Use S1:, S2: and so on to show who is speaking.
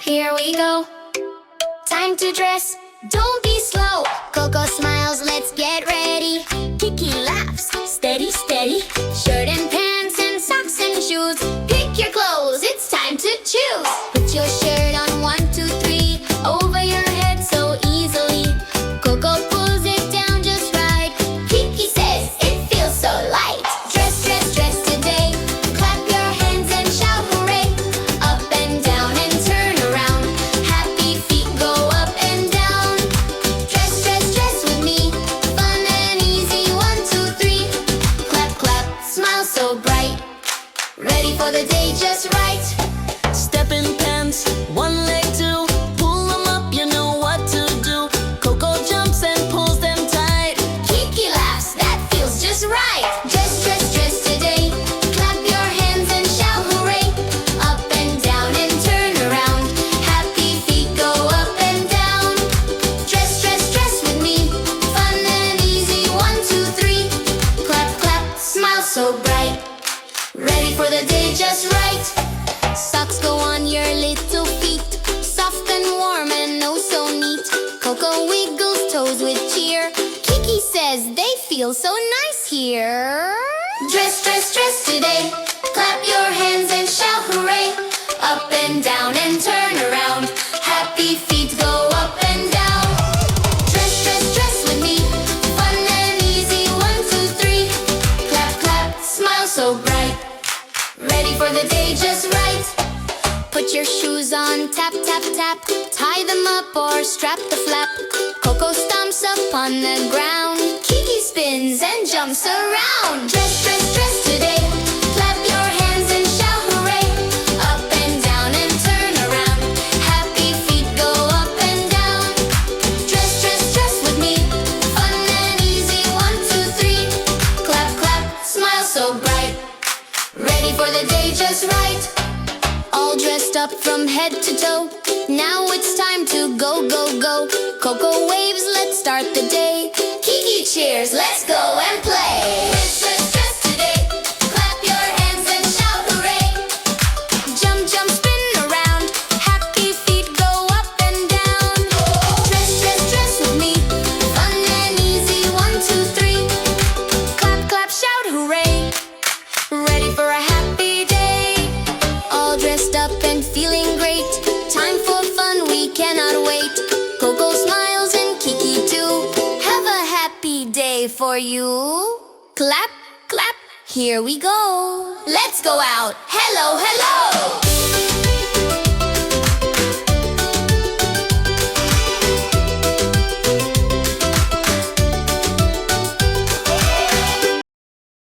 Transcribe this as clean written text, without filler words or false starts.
S1: here we go. Time to dress, don't be slow. Coco smiles, let's get ready. Kiki laughs, steady, steady. Shirt and pants and socks and shoes. Pick your clothes, it's time to choose. Put your shirt on 1, 2, 3. Over your head so easily. Coco pulls it down just right. Kiki says it feels so light. Dress, dress, dress today. Clap your hands and shout hooray. Up and down and turn around. Happy feet go up and down. Dress, dress, dress with me. Fun and easy, 1, 2, 3. Clap, clap, smile so bright. Ready for the day just right.
S2: Step in pants, one leg two. Pull them up, you know what to do. Coco jumps and pulls them tight.
S1: Kiki laughs, that feels just right. Dress, dress, dress today. Clap your hands and shout hooray. Up and down and turn around. Happy feet go up and down. Dress, dress, dress with me. Fun and easy, 1, 2, 3. Clap, clap, smile so bright. Ready for the day just right. Socks go on your little feet. Soft and warm and oh so neat. Coco wiggles toes with cheer. Kiki says they feel so nice here. Dress, dress, dress today. Clap your hands and shout hooray. Up and down and turn around. Happy feet go up and down. Dress, dress, dress with me. Fun and easy, 1, 2, 3. Clap, clap, smile so bright. Ready for the day just right. Put your shoes on, tap, tap, tap. Tie them up or strap the flap. Coco stomps up on the ground. Kiki spins and jumps around. Dress, dress, dress today. Clap your hands and shout hooray. Up and down and turn around. Happy feet go up and down. Dress, dress, dress with me. Fun and easy, 1, 2, 3. Clap, clap, smile so bright. Ready for the day just right. All dressed up from head to toe. Now it's time to go, go, go. Coco waves, let's start the day. Kiki cheers, let's go and play. Dress, dress, dress today. Clap your hands and shout hooray. Jump, jump, spin around. Happy feet go up and down. Dress, dress, dress with me. Fun and easy, 1, 2, 3. Clap, clap, shout hooray. Ready for a happy day. All dressed up and feeling great. Time for fun, we cannot wait. Coco smiles and Kiki too. Have a happy day for you. Clap, clap, here we go. Let's go out. Hello, hello.